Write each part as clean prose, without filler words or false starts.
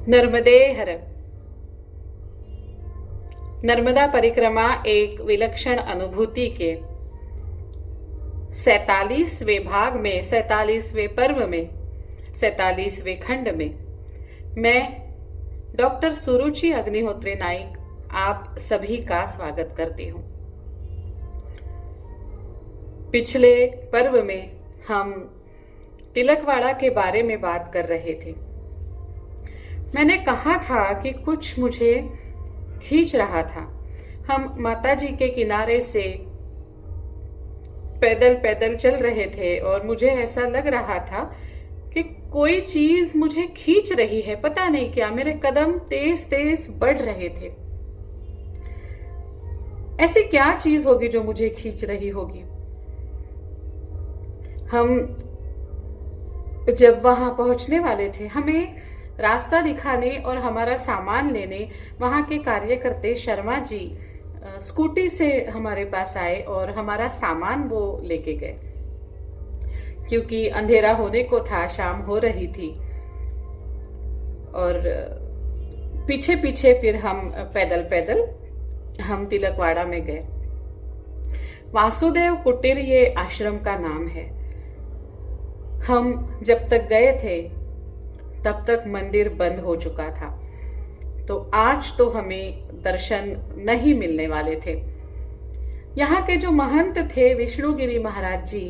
नर्मदे हर। नर्मदा परिक्रमा एक विलक्षण अनुभूति के 47वें भाग में, 47वें पर्व में, 47वें खंड में मैं डॉक्टर सुरुचि अग्निहोत्री नाइक आप सभी का स्वागत करती हूं। पिछले पर्व में हम तिलकवाड़ा के बारे में बात कर रहे थे। मैंने कहा था कि कुछ मुझे खींच रहा था। हम माताजी के किनारे से पैदल पैदल चल रहे थे और मुझे ऐसा लग रहा था कि कोई चीज मुझे खींच रही है। पता नहीं क्या, मेरे कदम तेज तेज बढ़ रहे थे। ऐसी क्या चीज होगी जो मुझे खींच रही होगी। हम जब वहां पहुंचने वाले थे, हमें रास्ता दिखाने और हमारा सामान लेने वहां के कार्यकर्ते शर्मा जी स्कूटी से हमारे पास आए और हमारा सामान वो लेके गए, क्योंकि अंधेरा होने को था, शाम हो रही थी। और पीछे पीछे फिर हम पैदल पैदल हम तिलकवाड़ा में गए। वासुदेव कुटीर ये आश्रम का नाम है। हम जब तक गए थे तब तक मंदिर बंद हो चुका था, तो आज तो हमें दर्शन नहीं मिलने वाले थे। यहाँ के जो महंत थे विष्णुगिरी महाराज जी,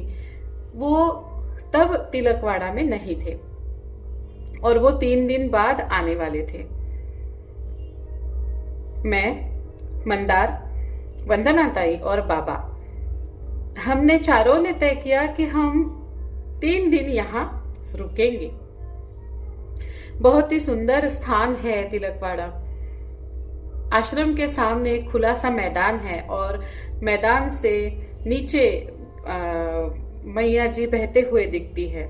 वो तब तिलकवाड़ा में नहीं थे और वो 3 दिन बाद आने वाले थे। मैं, मंदार, वंदना ताई और बाबा, हमने चारों ने तय किया कि हम 3 दिन यहाँ रुकेंगे। बहुत ही सुंदर स्थान है तिलकवाड़ा। आश्रम के सामने एक खुला सा मैदान है और मैदान से नीचे मैया जी बहते हुए दिखती है।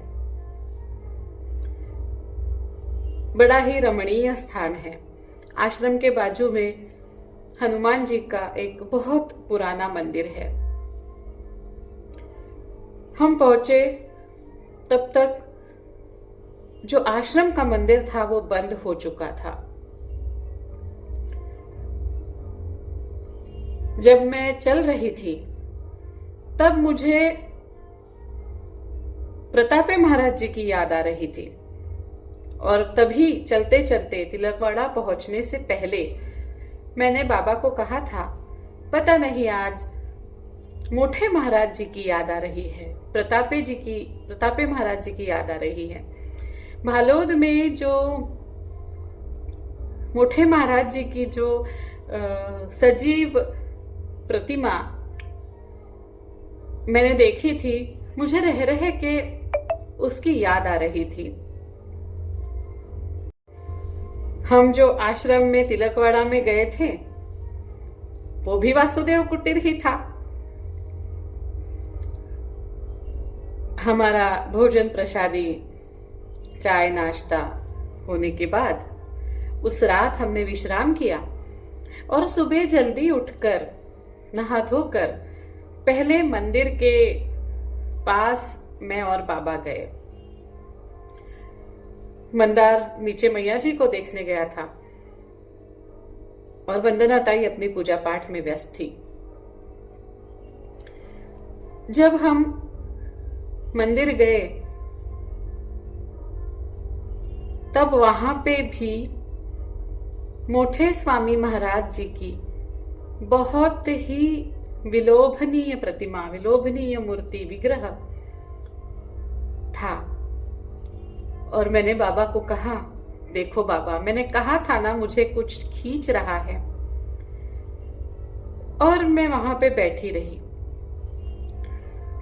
बड़ा ही रमणीय स्थान है। आश्रम के बाजू में हनुमान जी का एक बहुत पुराना मंदिर है। हम पहुंचे तब तक जो आश्रम का मंदिर था वो बंद हो चुका था। जब मैं चल रही थी तब मुझे प्रतापे महाराज जी की याद आ रही थी और तभी चलते चलते तिलकवाड़ा पहुंचने से पहले मैंने बाबा को कहा था, पता नहीं आज मोठे महाराज जी की याद आ रही है, प्रतापे महाराज जी की याद आ रही है। भालोद में जो मोठे महाराज जी की जो सजीव प्रतिमा मैंने देखी थी, मुझे रह रहे के उसकी याद आ रही थी। हम जो आश्रम में तिलकवाड़ा में गए थे वो भी वासुदेव कुटीर ही था। हमारा भोजन प्रसादी चाय नाश्ता होने के बाद उस रात हमने विश्राम किया और सुबह जल्दी उठकर नहा धोकर पहले मंदिर के पास मैं और बाबा गए। मंदार नीचे मैया जी को देखने गया था और वंदना ताई अपनी पूजा पाठ में व्यस्त थी। जब हम मंदिर गए तब वहां पे भी मोठे स्वामी महाराज जी की बहुत ही विलोभनीय प्रतिमा, विलोभनीय मूर्ति, विग्रह था। और मैंने बाबा को कहा, देखो बाबा, मैंने कहा था ना मुझे कुछ खींच रहा है। और मैं वहां पे बैठी रही।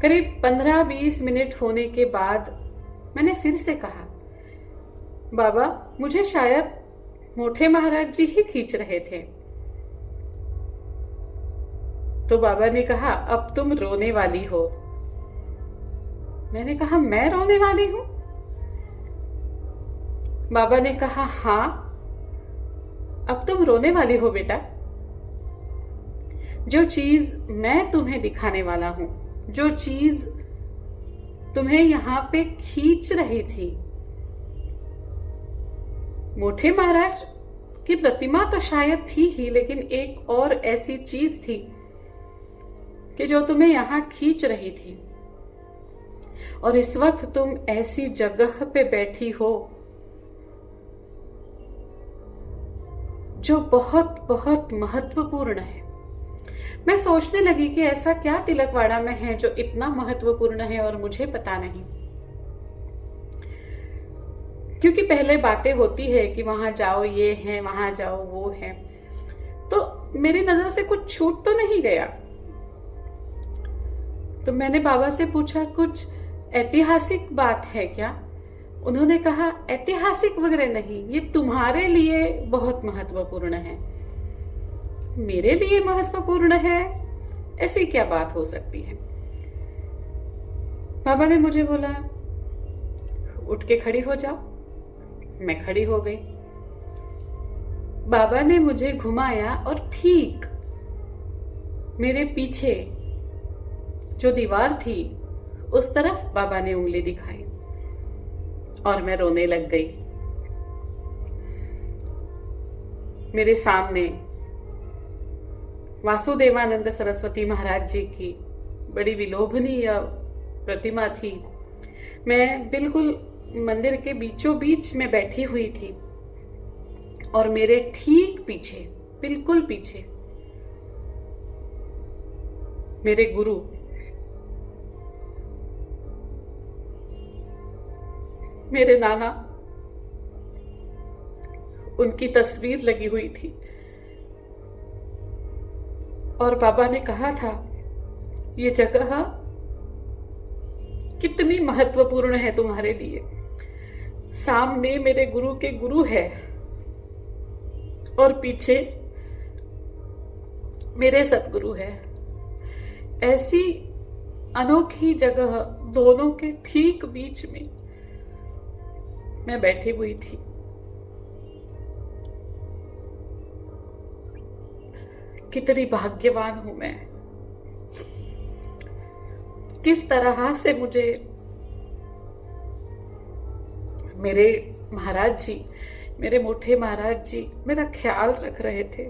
करीब 15-20 मिनट होने के बाद मैंने फिर से कहा, बाबा, मुझे शायद मोठे महाराज जी ही खींच रहे थे। तो बाबा ने कहा, अब तुम रोने वाली हो। मैंने कहा, मैं रोने वाली हूं? बाबा ने कहा, हाँ, अब तुम रोने वाली हो बेटा। जो चीज मैं तुम्हें दिखाने वाला हूं, जो चीज तुम्हें यहां पे खींच रही थी, मोठे महाराज की प्रतिमा तो शायद थी ही, लेकिन एक और ऐसी चीज थी कि जो तुम्हें यहां खींच रही थी। और इस वक्त तुम ऐसी जगह पे बैठी हो जो बहुत बहुत महत्वपूर्ण है। मैं सोचने लगी कि ऐसा क्या तिलकवाड़ा में है जो इतना महत्वपूर्ण है और मुझे पता नहीं। क्योंकि पहले बातें होती है कि वहां जाओ ये है, वहां जाओ वो है, तो मेरी नजर से कुछ छूट तो नहीं गया। तो मैंने बाबा से पूछा, कुछ ऐतिहासिक बात है क्या? उन्होंने कहा, ऐतिहासिक वगैरह नहीं, ये तुम्हारे लिए बहुत महत्वपूर्ण है। मेरे लिए महत्वपूर्ण है? ऐसी क्या बात हो सकती है? बाबा ने मुझे बोला, उठ के खड़ी हो जाओ। मैं खड़ी हो गई। बाबा ने मुझे घुमाया और ठीक मेरे पीछे जो दीवार थी उस तरफ बाबा ने उंगली दिखाई और मैं रोने लग गई। मेरे सामने वासुदेवानंद सरस्वती महाराज जी की बड़ी विलोभनीय प्रतिमा थी। मैं बिल्कुल मंदिर के बीचों बीच में बैठी हुई थी और मेरे ठीक पीछे, बिल्कुल पीछे, मेरे गुरु मेरे नाना, उनकी तस्वीर लगी हुई थी। और बाबा ने कहा था, ये जगह कितनी महत्वपूर्ण है तुम्हारे लिए। सामने मेरे गुरु के गुरु है और पीछे मेरे सतगुरु है। ऐसी अनोखी जगह दोनों के ठीक बीच में मैं बैठी हुई थी। कितनी भाग्यवान हूं मैं। किस तरह से मुझे मेरे महाराज जी, मेरे मोठे महाराज जी मेरा ख्याल रख रहे थे,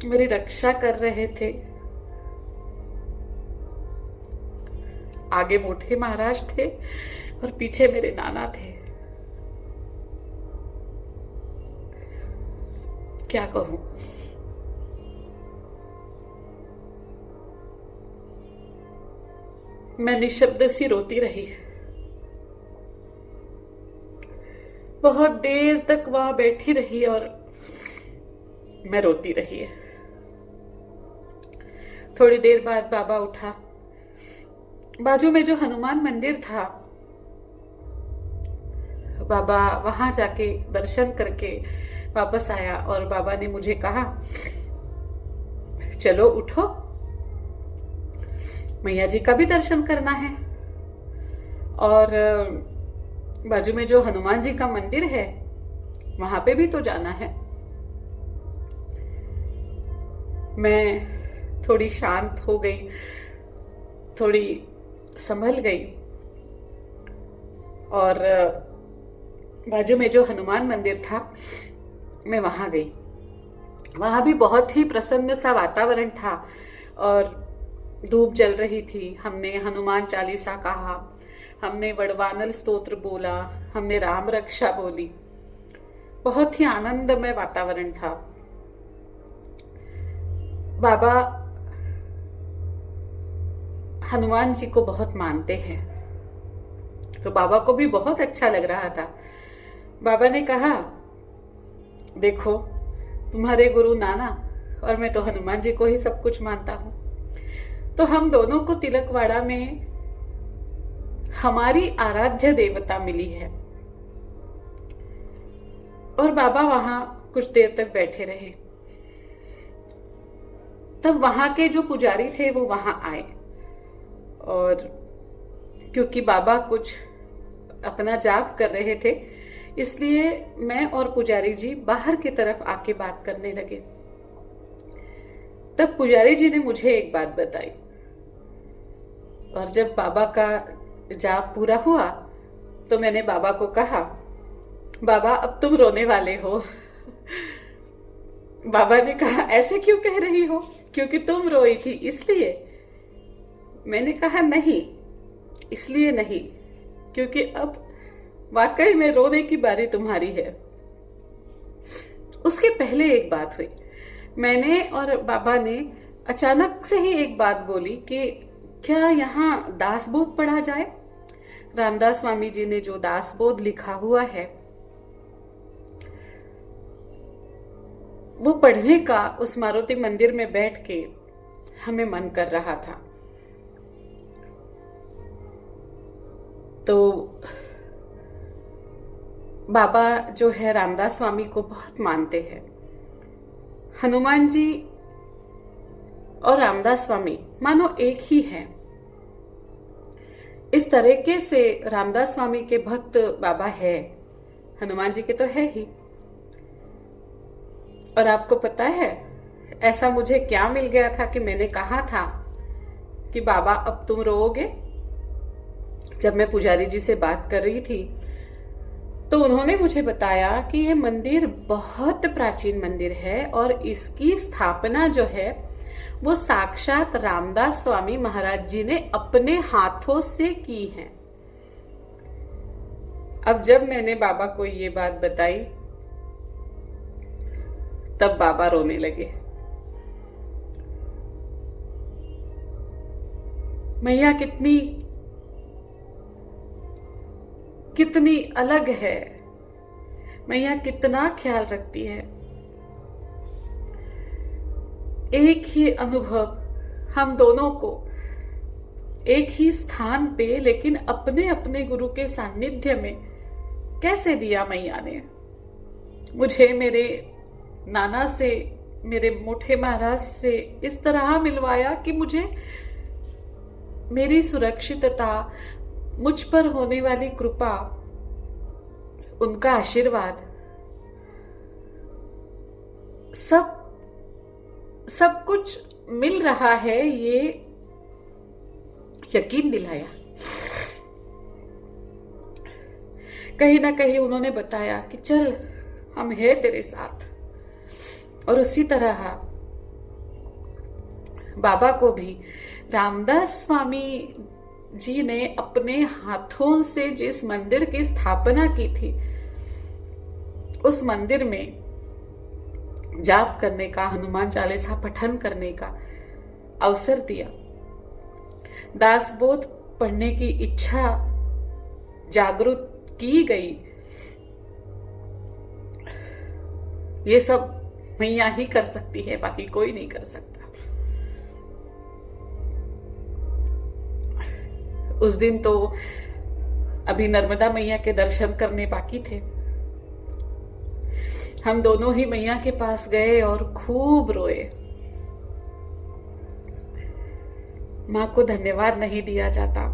मेरी रक्षा कर रहे थे। आगे मोठे महाराज थे और पीछे मेरे नाना थे। क्या कहूं? मैं निशब्द सी रोती रही। बहुत देर तक वहां बैठी रही और मैं रोती रही। थोड़ी देर बाद बाबा उठा। बाजू में जो हनुमान मंदिर था, बाबा वहां जाके दर्शन करके वापस आया और बाबा ने मुझे कहा, चलो उठो, मैया जी का भी दर्शन करना है और बाजू में जो हनुमान जी का मंदिर है वहां पे भी तो जाना है। मैं थोड़ी शांत हो गई, थोड़ी संभल गई और बाजू में जो हनुमान मंदिर था मैं वहां गई। वहां भी बहुत ही प्रसन्न सा वातावरण था और धूप जल रही थी। हमने हनुमान चालीसा कहा, हमने वडवानल स्तोत्र बोला, हमने राम रक्षा बोली। बहुत ही आनंदमय वातावरण था। बाबा हनुमान जी को बहुत मानते हैं, तो बाबा को भी बहुत अच्छा लग रहा था। बाबा ने कहा, देखो तुम्हारे गुरु नाना और मैं तो हनुमान जी को ही सब कुछ मानता हूं, तो हम दोनों को तिलकवाड़ा में हमारी आराध्य देवता मिली है। और बाबा वहां कुछ देर तक बैठे रहे। तब वहां के जो पुजारी थे वो वहां आए और क्योंकि बाबा कुछ अपना जाप कर रहे थे, इसलिए मैं और पुजारी जी बाहर की तरफ आके बात करने लगे। तब पुजारी जी ने मुझे एक बात बताई और जब बाबा का जाप पूरा हुआ तो मैंने बाबा को कहा, बाबा अब तुम रोने वाले हो। बाबा ने कहा ऐसे क्यों कह रही हो, क्योंकि तुम रोई थी इसलिए? मैंने कहा नहीं, इसलिए नहीं, क्योंकि अब वाकई में रोने की बारी तुम्हारी है। उसके पहले एक बात हुई, मैंने और बाबा ने अचानक से ही एक बात बोली कि क्या यहाँ दासबोध पढ़ा जाए। रामदास स्वामी जी ने जो दासबोध लिखा हुआ है वो पढ़ने का उस मारुति मंदिर में बैठ के हमें मन कर रहा था। तो बाबा जो है रामदास स्वामी को बहुत मानते हैं। हनुमान जी और रामदास स्वामी मानो एक ही हैं। इस तरीके से रामदास स्वामी के भक्त बाबा है, हनुमान जी के तो है ही। और आपको पता है ऐसा मुझे क्या मिल गया था कि मैंने कहा था कि बाबा अब तुम रोओगे। जब मैं पुजारी जी से बात कर रही थी तो उन्होंने मुझे बताया कि ये मंदिर बहुत प्राचीन मंदिर है और इसकी स्थापना जो है वो साक्षात रामदास स्वामी महाराज जी ने अपने हाथों से की है। अब जब मैंने बाबा को ये बात बताई तब बाबा रोने लगे। मैया कितनी अलग है, मैया कितना ख्याल रखती है। एक ही अनुभव हम दोनों को एक ही स्थान पे लेकिन अपने अपने गुरु के सानिध्य में कैसे दिया मैया ने। मुझे मेरे नाना से, मेरे मोठे महाराज से इस तरह मिलवाया कि मुझे मेरी सुरक्षितता, मुझ पर होने वाली कृपा, उनका आशीर्वाद सब कुछ मिल रहा है, ये यकीन दिलाया। कहीं ना कहीं उन्होंने बताया कि चल हम हैं तेरे साथ। और उसी तरह बाबा को भी रामदास स्वामी जी ने अपने हाथों से जिस मंदिर की स्थापना की थी उस मंदिर में जाप करने का, हनुमान चालीसा पठन करने का अवसर दिया। दासबोध पढ़ने की इच्छा जागृत की गई। ये सब मैया ही कर सकती है, बाकी कोई नहीं कर सकता। उस दिन तो अभी नर्मदा मैया के दर्शन करने बाकी थे। हम दोनों ही मैया के पास गए और खूब रोए। माँ को धन्यवाद नहीं दिया जाता,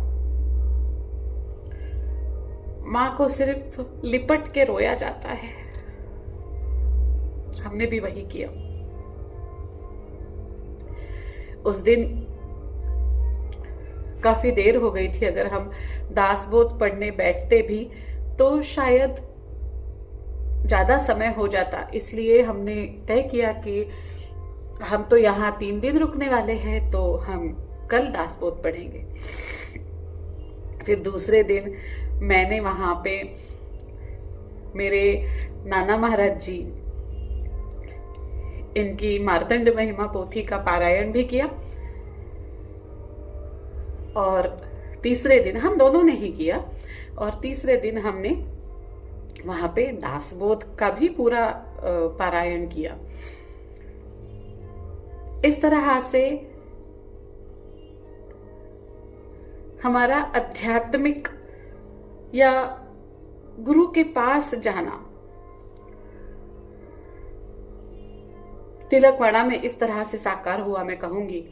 माँ को सिर्फ लिपट के रोया जाता है। हमने भी वही किया। उस दिन काफी देर हो गई थी। अगर हम दासबोध पढ़ने बैठते भी तो शायद ज्यादा समय हो जाता, इसलिए हमने तय किया कि हम तो यहाँ 3 दिन रुकने वाले हैं तो हम कल दासबोध पढ़ेंगे। फिर दूसरे दिन मैंने वहां पे मेरे नाना महाराज जी इनकी मार्तंड महिमा पोथी का पारायण भी किया। और तीसरे दिन हम दोनों ने ही किया, और तीसरे दिन हमने वहां पे दासबोध का भी पूरा पारायण किया। इस तरह से हमारा आध्यात्मिक या गुरु के पास जाना तिलकवाड़ा में इस तरह से साकार हुआ, मैं कहूंगी।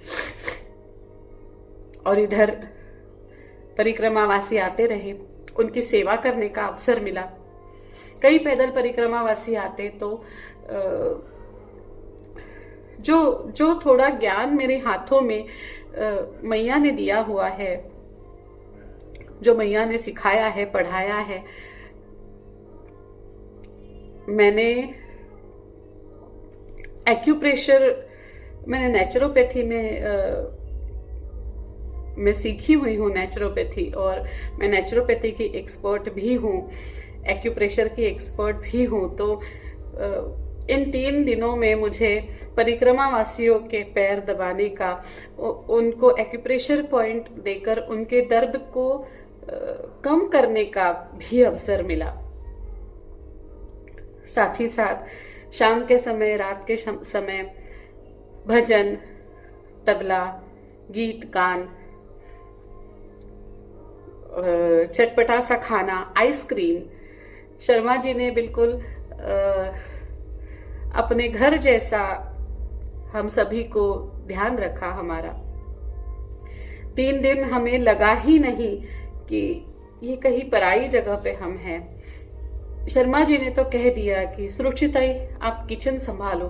और इधर परिक्रमावासी आते रहे, उनकी सेवा करने का अवसर मिला। कई पैदल परिक्रमावासी आते तो जो थोड़ा ज्ञान मेरे हाथों में मैया ने दिया हुआ है, जो मैया ने सिखाया है, पढ़ाया है, मैंने एक्यूप्रेशर, मैंने नेचुरोपैथी में सीखी हुई हूँ नेचुरोपैथी, और मैं नेचुरोपैथी की एक्सपर्ट भी हूँ, एक्यूप्रेशर की एक्सपर्ट भी हूँ। तो इन 3 दिनों में मुझे परिक्रमा वासियों के पैर दबाने का, उनको एक्यूप्रेशर पॉइंट देकर उनके दर्द को कम करने का भी अवसर मिला। साथ ही साथ शाम के समय, रात के समय भजन, तबला, गीत गान, चटपटा सा खाना, आइसक्रीम। शर्मा जी ने बिल्कुल अपने घर जैसा हम सभी को ध्यान रखा हमारा। 3 दिन हमें लगा ही नहीं कि ये कहीं पराई जगह पे हम हैं। शर्मा जी ने तो कह दिया कि सुरक्षिताई आप किचन संभालो।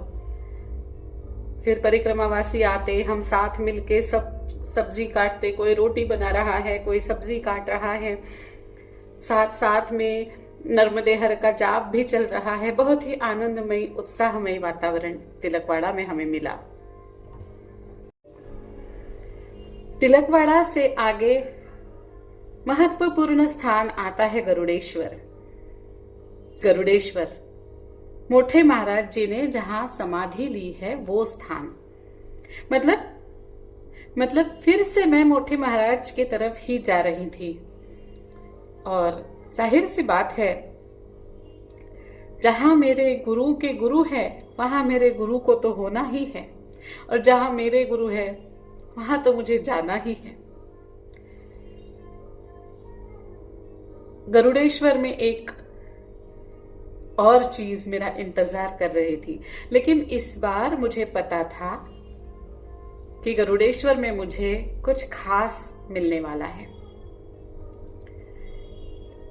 फिर परिक्रमावासी आते, हम साथ मिलके सब सब्जी काटते, कोई रोटी बना रहा है, कोई सब्जी काट रहा है, साथ साथ में नर्मदे हर का जाप भी चल रहा है। बहुत ही आनंदमयी, उत्साहमयी वातावरण तिलकवाड़ा में हमें मिला। तिलकवाड़ा से आगे महत्वपूर्ण स्थान आता है गरुड़ेश्वर। गरुड़ेश्वर मोठे महाराज जी ने जहां समाधि ली है वो स्थान। मतलब फिर से मैं मोठे महाराज की तरफ ही जा रही थी, और जाहिर सी बात है, जहां मेरे गुरु के गुरु है वहां मेरे गुरु को तो होना ही है, और जहां मेरे गुरु है वहां तो मुझे जाना ही है। गरुड़ेश्वर में एक और चीज मेरा इंतजार कर रही थी, लेकिन इस बार मुझे पता था कि गरुड़ेश्वर में मुझे कुछ खास मिलने वाला है।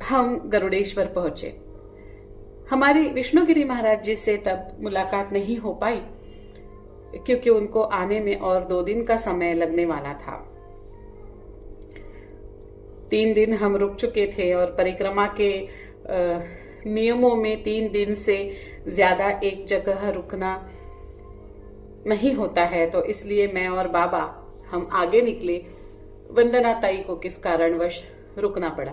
हम गरुड़ेश्वर पहुंचे। हमारी विष्णुगिरी महाराज जी से तब मुलाकात नहीं हो पाई, क्योंकि उनको आने में और 2 दिन का समय लगने वाला था। 3 दिन हम रुक चुके थे, और परिक्रमा के नियमों में 3 दिन से ज्यादा एक जगह रुकना नहीं होता है। तो इसलिए मैं और बाबा हम आगे निकले। वंदना ताई को किस कारणवश रुकना पड़ा,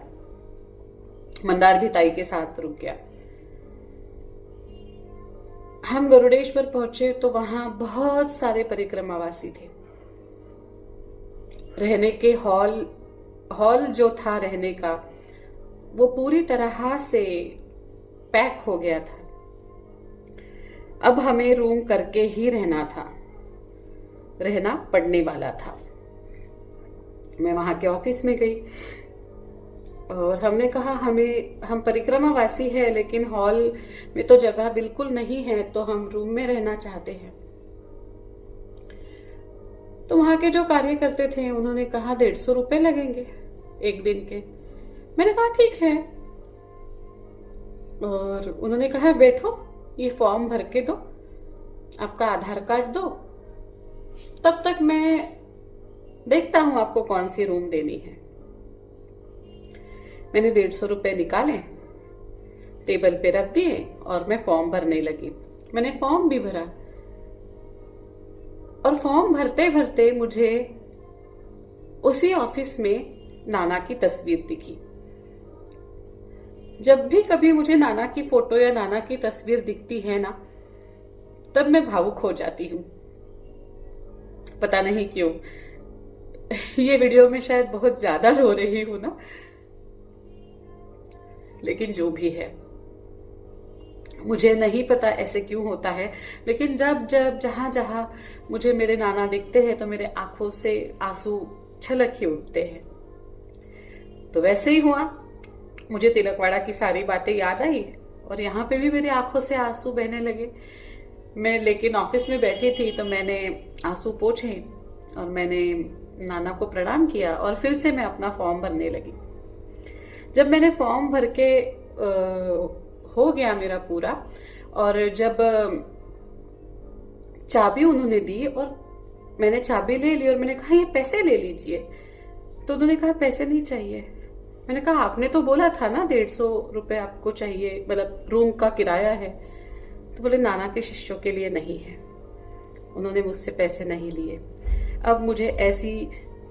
मंदार भी ताई के साथ रुक गया। हम गरुड़ेश्वर पहुंचे तो वहां बहुत सारे परिक्रमावासी थे। रहने के हॉल जो था रहने का, वो पूरी तरह से पैक हो गया था। अब हमें रूम करके ही रहना पड़ने वाला था। मैं वहां के ऑफिस में गई और हमने कहा हम परिक्रमावासी है, लेकिन हॉल में तो जगह बिल्कुल नहीं है, तो हम रूम में रहना चाहते हैं। तो वहां के जो कार्य करते थे उन्होंने कहा 150 रुपए लगेंगे 1 दिन के। मैंने कहा ठीक है, और उन्होंने कहा बैठो, ये फॉर्म भर के दो, आपका आधार कार्ड दो, तब तक मैं देखता हूं आपको कौन सी रूम देनी है। मैंने 150 रुपए निकाले, टेबल पे रख दिए और मैं फॉर्म भरने लगी। मैंने फॉर्म भी भरा, और फॉर्म भरते भरते मुझे उसी ऑफिस में नाना की तस्वीर दिखी। जब भी कभी मुझे नाना की फोटो या नाना की तस्वीर दिखती है ना, तब मैं भावुक हो जाती हूँ। पता नहीं क्यों। ये वीडियो में शायद बहुत ज्यादा रो रही हूं ना, लेकिन जो भी है, मुझे नहीं पता ऐसे क्यों होता है, लेकिन जब जहां जहां मुझे मेरे नाना दिखते हैं तो मेरे आंखों से आंसू छलक ही उठते हैं। तो वैसे ही हुआ, मुझे तिलकवाड़ा की सारी बातें याद आई और यहाँ पे भी मेरी आंखों से आंसू बहने लगे। मैं लेकिन ऑफिस में बैठी थी तो मैंने आंसू पोंछे और मैंने नाना को प्रणाम किया और फिर से मैं अपना फॉर्म भरने लगी। जब मैंने फॉर्म भर के हो गया मेरा पूरा, और जब चाबी उन्होंने दी और मैंने चाबी ले ली और मैंने कहा ये पैसे ले लीजिए, तो उन्होंने कहा पैसे नहीं चाहिए। मैंने कहा आपने तो बोला था ना 150 रुपए आपको चाहिए, मतलब रूम का किराया है। तो बोले नाना के शिष्यों के लिए नहीं है, उन्होंने मुझसे पैसे नहीं लिए। अब मुझे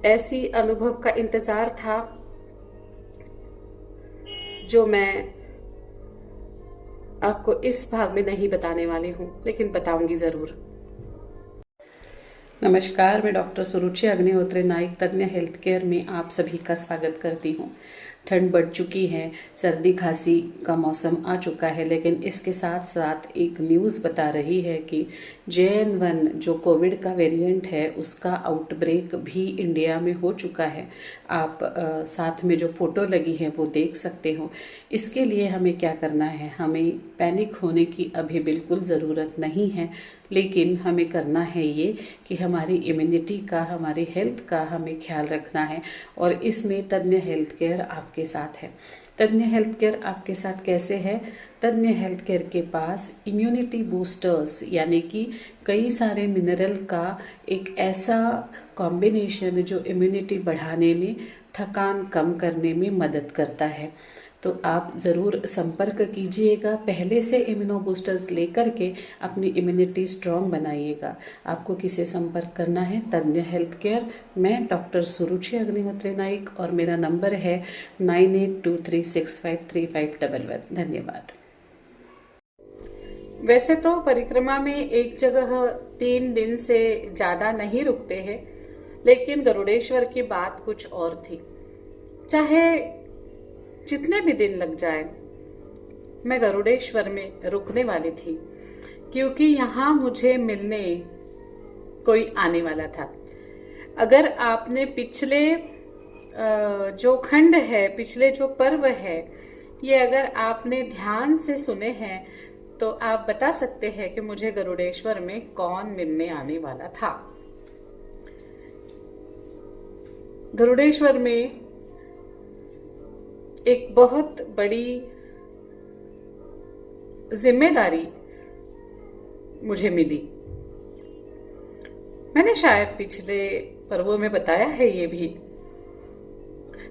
ऐसी अनुभव का इंतजार था जो मैं आपको इस भाग में नहीं बताने वाली हूँ, लेकिन बताऊंगी ज़रूर। नमस्कार, मैं डॉक्टर सुरुचि अग्निहोत्री नाइक, तज्ञ हेल्थ केयर में आप सभी का स्वागत करती हूँ। ठंड बढ़ चुकी है, सर्दी खांसी का मौसम आ चुका है, लेकिन इसके साथ साथ एक न्यूज़ बता रही है कि JN1 जो कोविड का वेरिएंट है उसका आउटब्रेक भी इंडिया में हो चुका है। आप साथ में जो फ़ोटो लगी है वो देख सकते हो। इसके लिए हमें क्या करना है, हमें पैनिक होने की अभी बिल्कुल ज़रूरत नहीं है, लेकिन हमें करना है ये कि हमारी इम्यूनिटी का, हमारी हेल्थ का हमें ख्याल रखना है। और इसमें तज्ञ हेल्थ केयर आपके साथ है। तज्ञ हेल्थ केयर आपके साथ कैसे है? तज्ञ हेल्थ केयर के पास इम्यूनिटी बूस्टर्स यानी कि कई सारे मिनरल का एक ऐसा कॉम्बिनेशन जो इम्यूनिटी बढ़ाने में, थकान कम करने में मदद करता है। तो आप ज़रूर संपर्क कीजिएगा, पहले से इम्यूनो बूस्टर्स लेकर के अपनी इम्यूनिटी स्ट्रॉन्ग बनाइएगा। आपको किसे संपर्क करना है? तज्ञ हेल्थ केयर। मैं डॉक्टर सुरुचि अग्निहोत्री नाइक और मेरा नंबर है 9823653511। धन्यवाद। वैसे तो परिक्रमा में एक जगह 3 दिन से ज़्यादा नहीं रुकते हैं, लेकिन गरुड़ेश्वर की बात कुछ और थी। चाहे जितने भी दिन लग जाए, मैं गरुड़ेश्वर में रुकने वाली थी, क्योंकि यहाँ मुझे मिलने कोई आने वाला था। अगर आपने पिछले जो खंड है, पिछले जो पर्व है, ये अगर आपने ध्यान से सुने हैं तो आप बता सकते हैं कि मुझे गरुड़ेश्वर में कौन मिलने आने वाला था। गरुड़ेश्वर में एक बहुत बड़ी जिम्मेदारी मुझे मिली। मैंने शायद पिछले पर्वों में बताया है ये भी,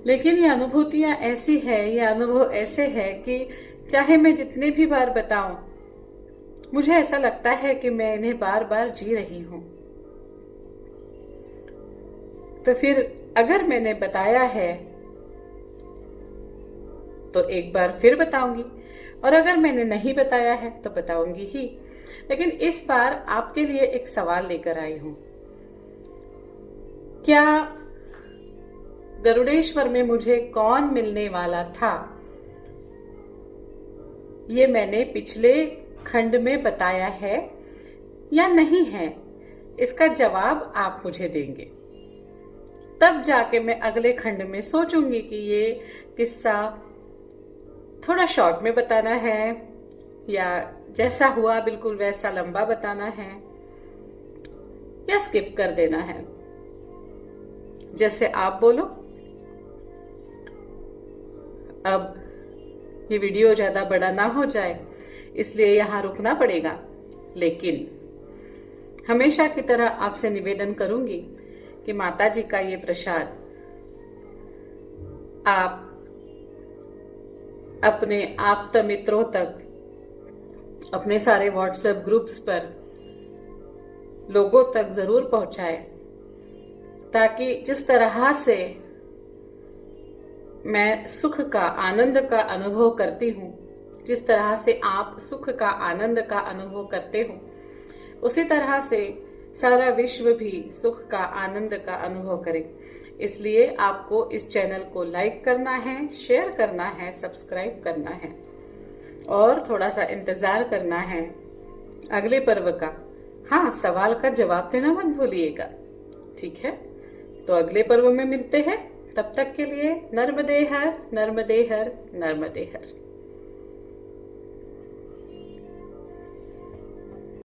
लेकिन ये अनुभूतियां ऐसी है, ये अनुभव ऐसे है कि चाहे मैं जितने भी बार बताऊं, मुझे ऐसा लगता है कि मैं इन्हें बार बार जी रही हूं। तो फिर अगर मैंने बताया है तो एक बार फिर बताऊंगी, और अगर मैंने नहीं बताया है तो बताऊंगी ही। लेकिन इस बार आपके लिए एक सवाल लेकर आई हूं। क्या गरुड़ेश्वर में मुझे कौन मिलने वाला था, ये मैंने पिछले खंड में बताया है या नहीं है? इसका जवाब आप मुझे देंगे, तब जाके मैं अगले खंड में सोचूंगी कि ये किस्सा थोड़ा शॉर्ट में बताना है या जैसा हुआ बिल्कुल वैसा लंबा बताना है या स्किप कर देना है। जैसे आप बोलो। अब ये वीडियो ज्यादा बड़ा ना हो जाए, इसलिए यहां रुकना पड़ेगा, लेकिन हमेशा की तरह आपसे निवेदन करूंगी कि माता जी का ये प्रसाद आप अपने आप्त मित्रों तक, अपने सारे व्हाट्सएप ग्रुप्स पर लोगों तक जरूर पहुंचाएं, ताकि जिस तरह से मैं सुख का, आनंद का अनुभव करती हूँ, जिस तरह से आप सुख का, आनंद का अनुभव करते हो, उसी तरह से सारा विश्व भी सुख का, आनंद का अनुभव करे। इसलिए आपको इस चैनल को लाइक करना है, शेयर करना है, सब्सक्राइब करना है और थोड़ा सा इंतजार करना है अगले पर्व का। हाँ, सवाल का जवाब देना मत भूलिएगा, ठीक है? तो अगले पर्व में मिलते हैं। तब तक के लिए नर्मदे हर, नर्मदे हर, नर्मदे हर।